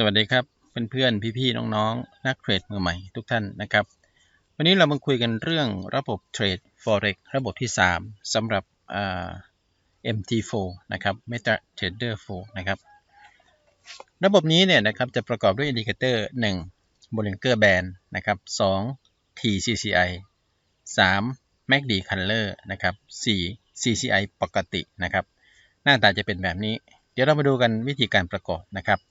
สวัสดีครับเพื่อนๆพี่ๆน้องๆนักเทรดมือใหม่ทุกท่านนะครับวันนี้เรามาคุยกันเรื่องระบบเทรด Forex ระบบที่3สำหรับMT4 นะครับ MetaTrader 4นะครับระบบนี้เนี่ยนะครับจะประกอบด้วยอินดิเคเตอร์1 Bollinger Band นะครับ2 TCCI 3 MACD Color นะครับ4 CCI ปกตินะครับหน้าตาจะเป็นแบบนี้เดี๋ยวเรามาดูกันวิธีการประกอบนะครับ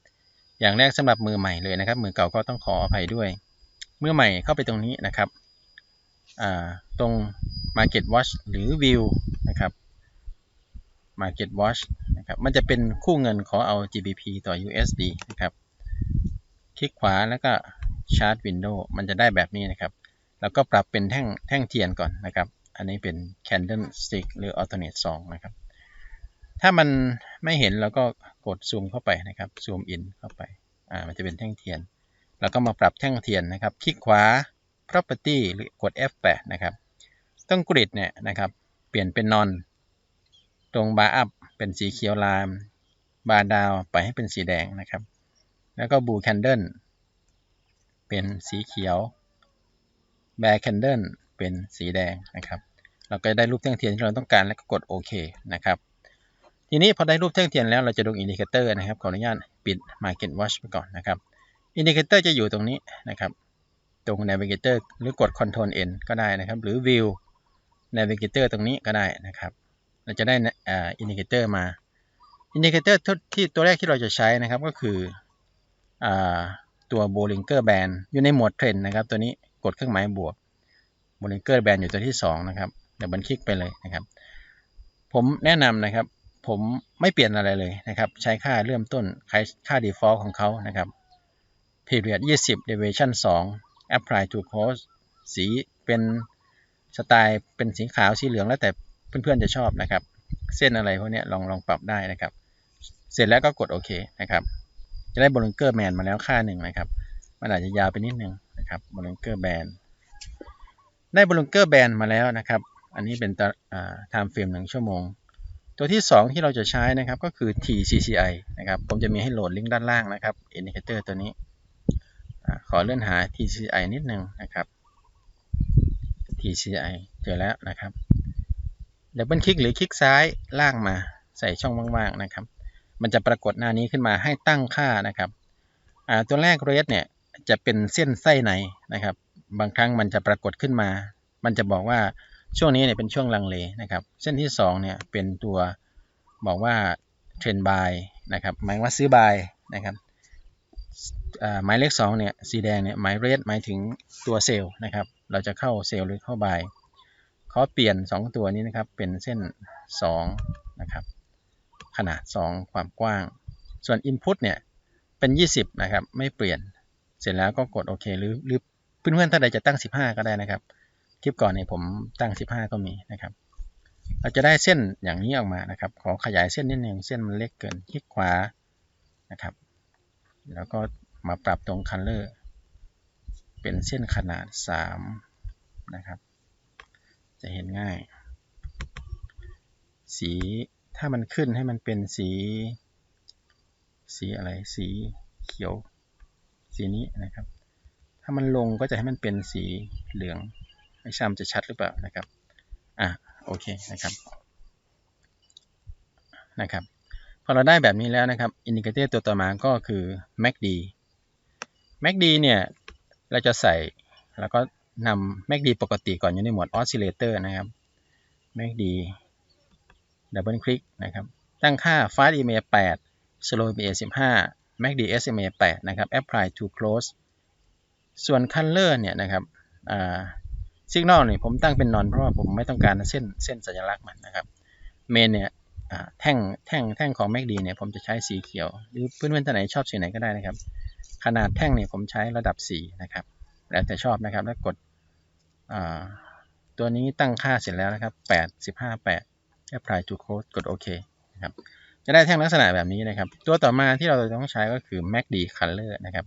อย่างแรกสำหรับมือใหม่เลยนะครับมือเก่าก็ต้องขออภัยด้วยมือใหม่เข้าไปตรงนี้นะครับตรง Market Watch หรือ View นะครับ Market Watch นะครับมันจะเป็นคู่เงินขอเอา GBP ต่อ USD นะครับคลิกขวาแล้วก็ Chart Window มันจะได้แบบนี้นะครับแล้วก็ปรับเป็นแท่งเทียนก่อนนะครับอันนี้เป็น Candlestick หรือ Alternate 2นะครับถ้ามันไม่เห็นเราก็กดซูมเข้าไปนะครับซูมอินเข้าไปมันจะเป็นแท่งเทียนแล้วก็มาปรับแท่งเทียนนะครับคลิกขวา property หรือกด F8 นะครับต้องกริดเนี่ยนะครับเปลี่ยนเป็น non ตรง bar up เป็นสีเขียวลาม bar down ไปให้เป็นสีแดงนะครับแล้วก็ blue candle เป็นสีเขียว bear candle เป็นสีแดงนะครับเราก็ได้รูปแท่งเทียนที่เราต้องการแล้วก็กดโอเคนะครับทีนี้พอได้รูปแท่งเทียนแล้วเราจะดูอินดิเคเตอร์นะครับขออนุญาตปิด Market Watch ไปก่อนนะครับอินดิเคเตอร์จะอยู่ตรงนี้นะครับตรง Navigator หรือกด Ctrl N ก็ได้นะครับหรือ View Navigator ตรงนี้ก็ได้นะครับเราจะได้อินดิเคเตอร์มาอินดิเคเตอร์ที่ตัวแรกที่เราจะใช้นะครับก็คือตัว Bollinger Band อยู่ในโหมดเทรนด์นะครับตัวนี้กดเครื่องหมายบวก Bollinger Band อยู่ตัวที่2นะครับเดี๋ยวบันคลิกไปเลยนะครับผมแนะนำนะครับผมไม่เปลี่ยนอะไรเลยนะครับใช้ค่าเริ่มต้นค่า default ของเขานะครับ period 20 deviation 2 apply to close สีเป็นสไตล์เป็นสีขาวสีเหลืองแล้วแต่เพื่อนๆจะชอบนะครับเส้นอะไรพวกนี้ลองปรับได้นะครับเสร็จแล้วก็กดโอเคนะครับจะได้ Bollinger Band มาแล้วค่าหนึ่งนะครับมันอาจจะยาวไปนิดนึงนะครับ Bollinger Band ได้ Bollinger Band มาแล้วนะครับอันนี้เป็นtime frame 1 ชั่วโมงตัวที่2ที่เราจะใช้นะครับก็คือ TCCI นะครับผมจะมีให้โหลดลิงก์ด้านล่างนะครับ Indicator ตัวนี้ขอเลื่อนหา TCCI นิดนึงนะครับ TCCI เจอแล้วนะครับดับเบิลคลิกหรือคลิกซ้ายล่างมาใส่ช่องว่างๆนะครับมันจะปรากฏหน้านี้ขึ้นมาให้ตั้งค่านะครับตัวแรกเรทเนี่ยจะเป็นเส้นไส้ในนะครับบางครั้งมันจะปรากฏขึ้นมามันจะบอกว่าช่วงนี้เนี่ยเป็นช่วงลังเลนะครับเส้นที่2เนี่ยเป็นตัวบอกว่าเทรนบายนะครับหมายว่าซื้อบายนะครับหมายเลข2เนี่ยสีแดงเนี่ยหมายเรทหมายถึงตัวเซลล์นะครับเราจะเข้าเซลล์หรือเข้าบายขอเปลี่ยน2ตัวนี้นะครับเป็นเส้น2นะครับขนาด2ความกว้างส่วน Input เนี่ยเป็น20นะครับไม่เปลี่ยนเสร็จแล้วก็กดโอเคหรือเพื่อนๆท่านใดจะตั้ง15ก็ได้นะครับคลิปก่อนเนี่ยผมตั้ง15ก็มีนะครับเราจะได้เส้นอย่างนี้ออกมานะครับขอขยายเส้นนิดนึงเส้นมันเล็กเกินคลิกขวานะครับแล้วก็มาปรับตรง Color เป็นเส้นขนาด3นะครับจะเห็นง่ายสีถ้ามันขึ้นให้มันเป็นสีอะไรสีเขียวสีนี้นะครับถ้ามันลงก็จะให้มันเป็นสีเหลืองไม่ทราบจะชัดหรือเปล่านะครับโอเคนะครับพอเราได้แบบนี้แล้วนะครับอินดิเคเตอร์ตัวต่อมาก็คือ MACD เนี่ยเราจะใส่แล้วก็นำ MACD ปกติก่อนอยู่ในโหมด Oscillator นะครับ MACD ดับเบิลคลิกนะครับตั้งค่า Fast EMA 8 Slow EMA 15 MACD SMA 8นะครับ Apply to Close ส่วน Color เนี่ยนะครับSignal เนี่ยผมตั้งเป็น Non เพราะว่าผมไม่ต้องการเส้นสัญลักษณ์มันนะครับ Main เนี่ยแท่งของ MACD เนี่ยผมจะใช้สีเขียวหรือเพื่อนๆท่านไหนชอบสีไหนก็ได้นะครับขนาดแท่งเนี่ยผมใช้ระดับ4นะครับแล้วแต่ชอบนะครับแล้วกดตัวนี้ตั้งค่าเสร็จแล้วนะครับ8 Apply to Close กดโอเคนะครับจะได้แท่งลักษณะแบบนี้นะครับตัวต่อมาที่เราต้องใช้ก็คือ MACD Color นะครับ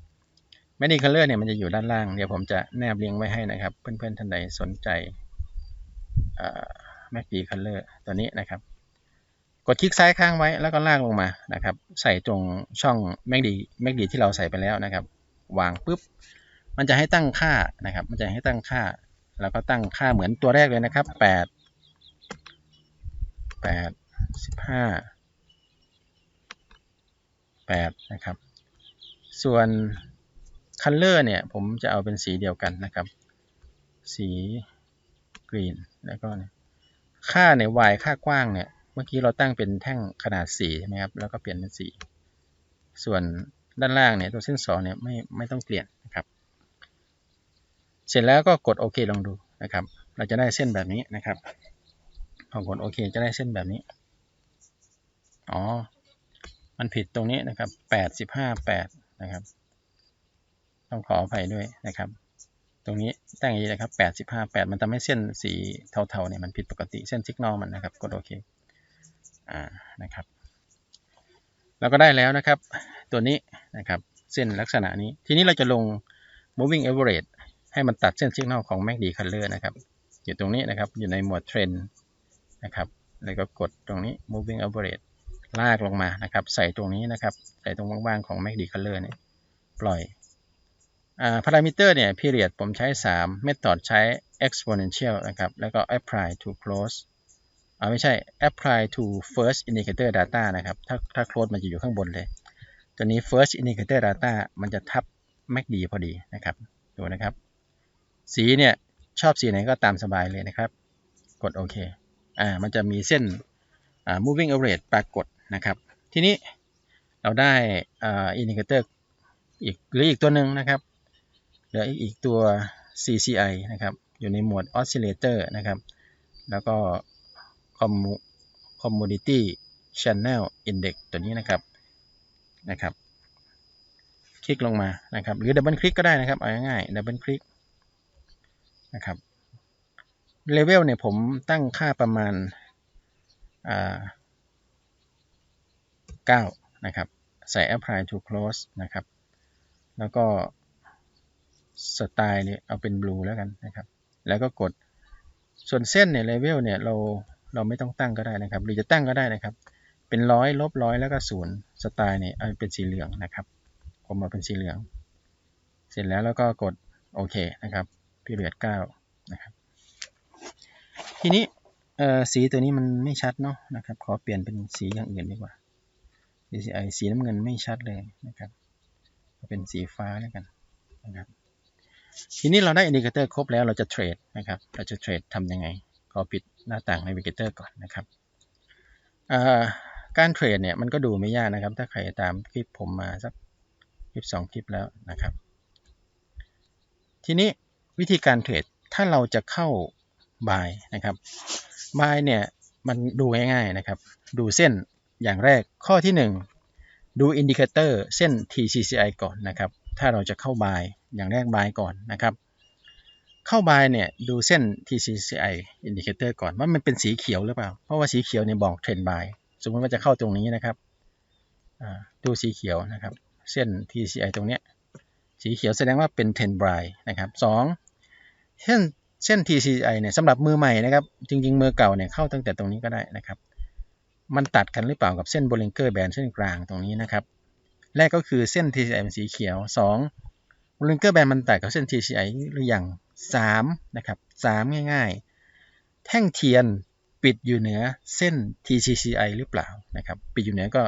MACD Color เนี่ยมันจะอยู่ด้านล่างเดี๋ยวผมจะแนบลิงก์ไว้ให้นะครับเพื่อนๆท่านใดสนใจMACD Color ตัวนี้นะครับก ดคลิกซ้ายค้างไว้แล้วก็ลากลงมานะครับใส่ตรงช่องแมกดีที่เราใส่ไปแล้วนะครับวางปุ๊บมันจะให้ตั้งค่านะครับมันจะให้ตั้งค่าแล้วก็ตั้งค่าเหมือนตัวแรกเลยนะครับ8 15 8นะครับส่วน color เนี่ยผมจะเอาเป็นสีเดียวกันนะครับสีกรีนแล้วก็ค่าใน y ค่ากว้างเนี่ยเมื่อกี้เราตั้งเป็นแท่งขนาด4ใช่ไหมครับแล้วก็เปลี่ยนเป็น4ส่วนด้านล่างเนี่ยตัวเส้น2เนี่ยไม่ต้องเปลี่ยนนะครับเสร็จแล้วก็กดโอเคลองดูนะครับเราจะได้เส้นแบบนี้นะครับพอกดโอเคจะได้เส้นแบบนี้อ๋อมันผิดตรงนี้นะครับ8 15 8นะครับต้องขออภัยด้วยนะครับตรงนี้ตั้งอย่างนี้นะครับ8 15 8มันทำให้เส้นสีเทาๆเนี่ยมันผิดปกติเส้นสัญญาณมันนะครับกดโอเคนะครับเราก็ได้แล้วนะครับตัวนี้นะครับเส้นลักษณะนี้ทีนี้เราจะลง moving average ให้มันตัดเส้นสัญญาณของ MACD Color นะครับอยู่ตรงนี้นะครับอยู่ในหมวด Trend นะครับแล้วก็กดตรงนี้ moving average ลากลงมานะครับใส่ตรงนี้นะครับใส่ตรงว่างๆของ MACD Color เนี่ยปล่อยparameter เนี่ย period ผมใช้3 method ใช้ exponential นะครับแล้วก็ apply to closeไม่ใช่ apply to first indicator data นะครับถ้า close มันจะอยู่ข้างบนเลยตัวนี้ first indicator data มันจะทับ MACD พอดีนะครับดูนะครับสีเนี่ยชอบสีไหนก็ตามสบายเลยนะครับกดโอเคมันจะมีเส้นmoving average ปรากฏนะครับทีนี้เราได้indicator อีกตัวหนึ่งนะครับเหลืออีกตัว CCI นะครับอยู่ในหมวด oscillator นะครับแล้วก็ commodity channel index ตัวนี้นะครับคลิกลงมานะครับหรือดับเบิลคลิกก็ได้นะครับเอาง่ายๆดับเบิลคลิกนะครับเลเวลเนี่ยผมตั้งค่าประมาณ9นะครับใส่ apply to close นะครับแล้วก็สไตล์เนี่ยเอาเป็น blue แล้วกันนะครับแล้วก็กดส่วนเส้นเนี่ยเลเวลเนี่ยเราไม่ต้องตั้งก็ได้นะครับหรือจะตั้งก็ได้นะครับเป็น100 ลบ 100แล้วก็0สไตล์เนี่ยเอาเป็นสีเหลืองนะครับผมเอาเป็นสีเหลืองเสร็จแล้วก็กดโอเคนะครับperiod 9นะครับทีนี้สีตัวนี้มันไม่ชัดเนาะนะครับขอเปลี่ยนเป็นสีอย่างอื่นดีกว่า CCI สีน้ำเงินไม่ชัดเลยนะครับเป็นสีฟ้าแล้วกันนะครับทีนี้เราได้อินดิเคเตอร์ครบแล้วเราจะเทรดนะครับเราจะเทรดทำยังไงขอปิดหน้าต่าง Navigator ก่อนนะครับการเทรดเนี่ยมันก็ดูไม่ยากนะครับถ้าใครตามคลิปผมมาสักคลิป2คลิปแล้วนะครับทีนี้วิธีการเทรดถ้าเราจะเข้า buy นะครับ buy เนี่ยมันดูง่ายๆนะครับดูเส้นอย่างแรกข้อที่1ดูอินดิเคเตอร์เส้น TCCI ก่อนนะครับถ้าเราจะเข้า buy อย่างแรก buy ก่อนนะครับเข้า buy เนี่ยดูเส้น TCCI indicator ก่อนว่ามันเป็นสีเขียวหรือเปล่าเพราะว่าสีเขียวเนี่ยบอกเทรนด์ buy สมมติว่าจะเข้าตรงนี้นะครับดูสีเขียวนะครับเส้น TCCI ตรงเนี้ยสีเขียวแสดงว่าเป็นเทรนด์ buy นะครับ2เส้น TCCI เนี่ยสำหรับมือใหม่นะครับจริงๆมือเก่าเนี่ยเข้าตั้งแต่ตรงนี้ก็ได้นะครับมันตัดกันหรือเปล่ากับเส้น Bollinger Band เส้นกลางตรงนี้นะครับแรกก็คือเส้น TCCI เป็นสีเขียว2 Bollinger Band มันตัดกับเส้น TCCI หรือยัง3นะครับ3ง่ายๆแท่งเทียนปิดอยู่เหนือเส้น TCCI หรือเปล่านะครับปิดอยู่เหนือก็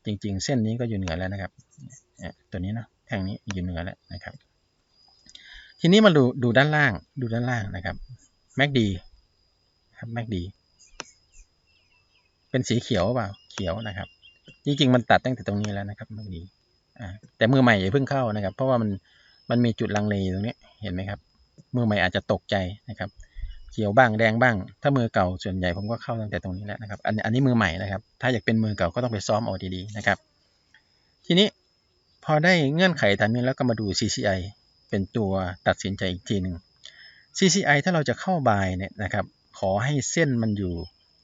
จริงๆเส้นนี้ก็อยู่เหนือแล้วนะครับตัวนี้นะแท่งนี้อยู่เหนือแล้วนะครับทีนี้มาดูด้านล่างนะครับ MACD ครับ MACD เป็นสีเขียวเปล่าเขียวนะครับจริงๆมันตัดตั้งแต่ตรงนี้แล้วนะครับ MACD แต่มือใหม่อย่าเพิ่งเข้านะครับเพราะว่ามันมีจุดลังเลตรงนี้เห็นไหมครับมือใหม่อาจจะตกใจนะครับเขียวบ้างแดงบ้างถ้ามือเก่าส่วนใหญ่ผมก็เข้าตั้งแต่ตรงนี้แล้วนะครับอันนี้มือใหม่นะครับถ้าอยากเป็นมือเก่าก็ต้องไปซ้อมเอาดีๆนะครับทีนี้พอได้เงื่อนไขตามนี้แล้วก็มาดู CCI เป็นตัวตัดสินใจอีกทีหนึ่ง CCI ถ้าเราจะเข้า buy เนี่ยนะครับขอให้เส้นมันอยู่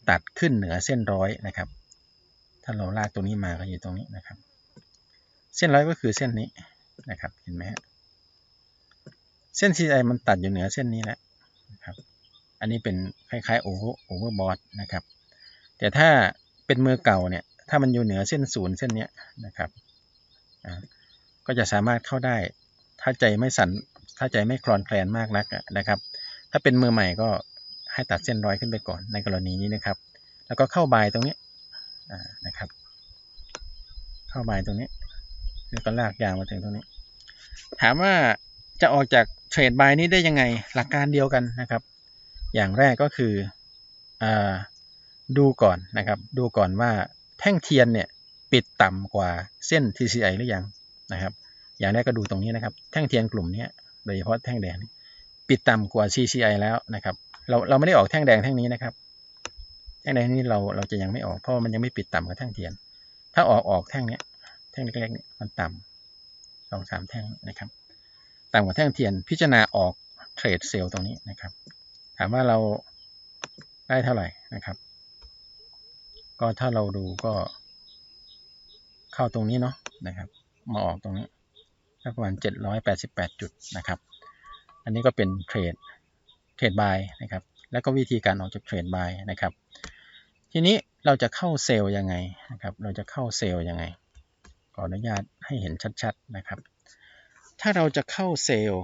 ตัดขึ้นเหนือเส้น100นะครับถ้าเราลากตัวนี้มาก็อยู่ตรงนี้นะครับเส้น100ก็คือเส้นนี้นะครับเห็นไหมฮะเส้น CCI มันตัดอยู่เหนือเส้นนี้แล้วนะครับอันนี้เป็นคล้ายๆ overbought นะครับแต่ถ้า เป็นมือเก่าเนี่ยถ้ามันอยู่เหนือเส้นศูนย์เส้นนี้นะครับก็จะสามารถเข้าได้ถ้าใจไม่สั่นถ้าใจไม่คลอนแคลนมากนักนะครับถ้าเป็นมือใหม่ก็ให้ตัดเส้นร้อยขึ้นไปก่อนในกรณีนี้นะครับแล้วก็เข้าบายตรงนี้นะครับเข้าบายตรงนี้แล้วก็ลากยาวมาถึงตรงนี้ถามว่าจะออกจากเทรดบายนี้ได้ยังไงหลักการเดียวกันนะครับอย่างแรกก็คือดูก่อนนะครับดูก่อนว่าแท่งเทียนเนี่ยปิดต่ำกว่าเส้น TCI หรือยังนะครับอย่างแรกก็ดูตรงนี้นะครับแท่งเทียนกลุ่มนี้โดยเฉพาะแท่งแดงปิดต่ำกว่า CCI แล้วนะครับเราไม่ได้ออกแท่งแดงแท่งนี้นะครับแท่งแดงนี้เราจะยังไม่ออกเพราะมันยังไม่ปิดต่ำกว่าแท่งเทียนถ้าออกแท่งนี้แท่งเล็กๆเนี่ยมันต่ำ2-3 แท่งนะครับต่ำกว่าแท่งเทียนพิจารณาออกเทรดเซลล์ตรงนี้นะครับถามว่าเราได้เท่าไหร่นะครับก็ถ้าเราดูก็เข้าตรงนี้เนาะนะครับมาออกตรงนี้ประมาณ788 จุดนะครับอันนี้ก็เป็นเทรดบายนะครับแล้วก็วิธีการออกจากเทรดบายนะครับทีนี้เราจะเข้าเซลล์ยังไงนะครับเราจะเข้าเซลล์ยังไงขออนุญาตให้เห็นชัดๆนะครับถ้าเราจะเข้าเซลล์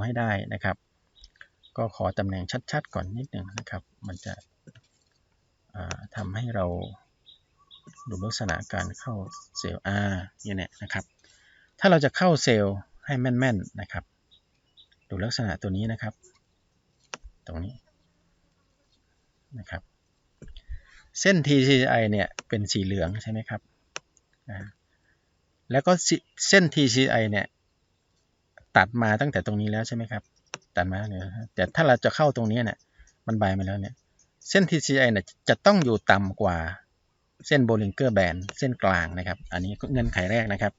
ให้ได้นะครับก็ขอตำแหน่งชัดๆก่อนนิดหนึ่งนะครับมันจะทำให้เราดูลักษณะการเข้าเซลล์เนี่ยนะครับถ้าเราจะเข้าเซลล์ให้แม่นๆนะครับดูลักษณะตัวนี้นะครับตรงนี้นะครับเส้น TCI เนี่ยเป็นสีเหลืองใช่ไหมครับแล้วก็เส้น TCI เนี่ยตัดมาตั้งแต่ตรงนี้แล้วใช่ไหมครับตัดมาเนี่ยแต่ถ้าเราจะเข้าตรงนี้เนี่ยมันบายมาแล้วเนี่ยเส้น TCI เนี่ยจะต้องอยู่ต่ำกว่าเส้น Bollinger Band เส้นกลางนะครับอันนี้เงื่อนไขแรกนะครับ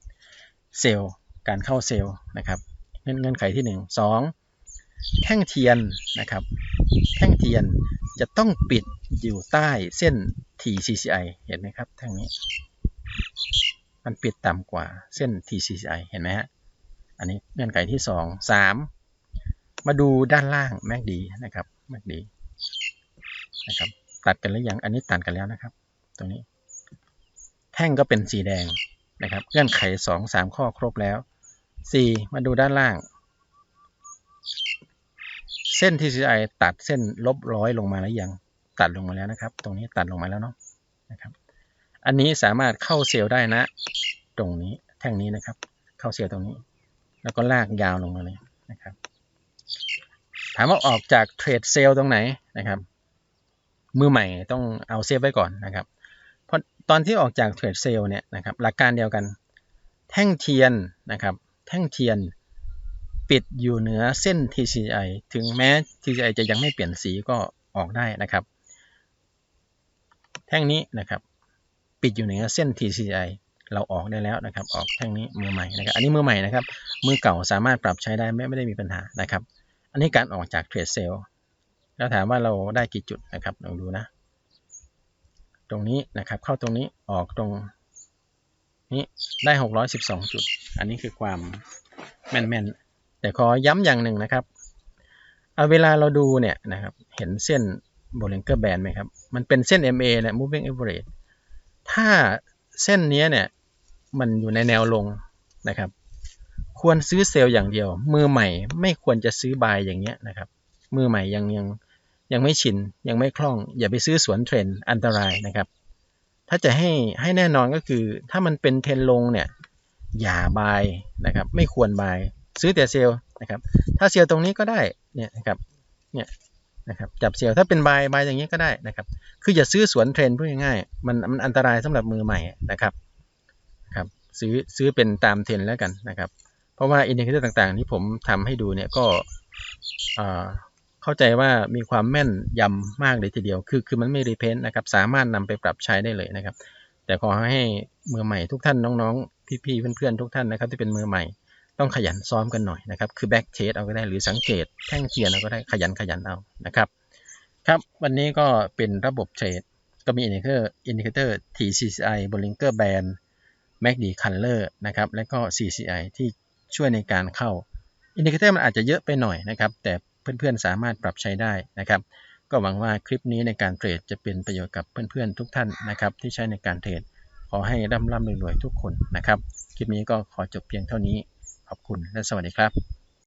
เซลล์การเข้าเซลล์นะครับเงื่อนไขที่1 2แท่งเทียนนะครับแท่งเทียนจะต้องปิดอยู่ใต้เส้น TCCI เห็นไหมครับแท่งนี้มันปิดต่ำกว่าเส้น TCCI เห็นไหมฮะอันนี้เงื่อนไขที่2 3มาดูด้านล่าง MACD นะครับ MACD นะครับตัดกันหรือยังอันนี้ตัดกันแล้วนะครับตรงนี้แท่งก็เป็นสีแดงนะครับเงื่อนไข2-3 ข้อครบแล้ว4มาดูด้านล่างเส้น TCI ตัดเส้น-100ลงมาแล้วยังตัดลงมาแล้วนะครับตรงนี้ตัดลงมาแล้วเนาะนะครับอันนี้สามารถเข้าเซลล์ได้นะตรงนี้แท่งนี้นะครับเข้าเซลล์ตรงนี้แล้วก็ลากยาวลงมาเลยนะครับถามว่าออกจากเทรดเซลล์ตรงไหนนะครับมือใหม่ต้องเอาเซฟไว้ก่อนนะครับเพราะตอนที่ออกจากเทรดเซลล์เนี่ยนะครับหลักการเดียวกันแท่งเทียนนะครับแท่งเทียนปิดอยู่เหนือเส้น TCI ถึงแม้ TCI จะยังไม่เปลี่ยนสีก็ออกได้นะครับแท่งนี้นะครับปิดอยู่เหนือเส้น TCI เราออกได้แล้วนะครับออกแท่งนี้มือใหม่นะครับอันนี้มือใหม่นะครับมือเก่าสามารถปรับใช้ได้ไม่ได้มีปัญหานะครับอันนี้การออกจากเทรดเซลล์แล้วถามว่าเราได้กี่จุดนะครับลองดูนะตรงนี้นะครับเข้าตรงนี้ออกตรงนี้ได้612 จุดอันนี้คือความแม่นแต่ขอย้ำอย่างหนึ่งนะครับเวลาเราดูเนี่ยนะครับเห็นเส้น Bollinger Band ไหมครับมันเป็นเส้น MA เนี่ย Moving Average ถ้าเส้นนี้เนี่ยมันอยู่ในแนวลงนะครับควรซื้อเซลล์อย่างเดียวมือใหม่ไม่ควรจะซื้อบายอย่างเงี้ยนะครับมือใหม่ยังไม่ชินยังไม่คล่องอย่าไปซื้อสวนเทรนด์อันตรายนะครับถ้าจะให้แน่นอนก็คือถ้ามันเป็นเทรนลงเนี่ยอย่าบายนะครับไม่ควรบายซื้อแต่เซลล์นะครับถ้าเซลล์ตรงนี้ก็ได้เนี่ยนะครับจับเซลล์ถ้าเป็นบายอย่างนี้ก็ได้นะครับคืออย่าซื้อสวนเทรนพูดง่ายๆมันอันตรายสำหรับมือใหม่นะครับซื้อเป็นตามเทรนแล้วกันนะครับเพราะว่าอินดิเคเตอร์ต่างๆที่ผมทำให้ดูเนี่ยก็เข้าใจว่ามีความแม่นยำมากเลยทีเดียวคือมันไม่รีเพนต์นะครับสามารถนำไปปรับใช้ได้เลยนะครับแต่ขอให้มือใหม่ทุกท่านน้องๆพี่ๆเพื่อนๆทุกท่านนะครับที่เป็นมือใหม่ต้องขยันซ้อมกันหน่อยนะครับคือแบ็กเทสเอาก็ได้หรือสังเกตแท่งเทียนเอาก็ได้ขยันเอานะครับครับวันนี้ก็เป็นระบบเทรดก็มีอินดิเคเตอร์ TCCI Bollinger Band MACD Color นะครับและก็ CCI ที่ช่วยในการเข้าอินดิเคเตอร์มันอาจจะเยอะไปหน่อยนะครับแต่เพื่อนๆสามารถปรับใช้ได้นะครับ ก็หวังว่าคลิปนี้ในการเทรดจะเป็นประโยชน์กับเพื่อนๆทุกท่านนะครับที่ใช้ในการเทรดขอให้ร่ำรวยๆทุกคนนะครับคลิปนี้ก็ขอจบเพียงเท่านี้ขอบคุณและสวัสดีครับ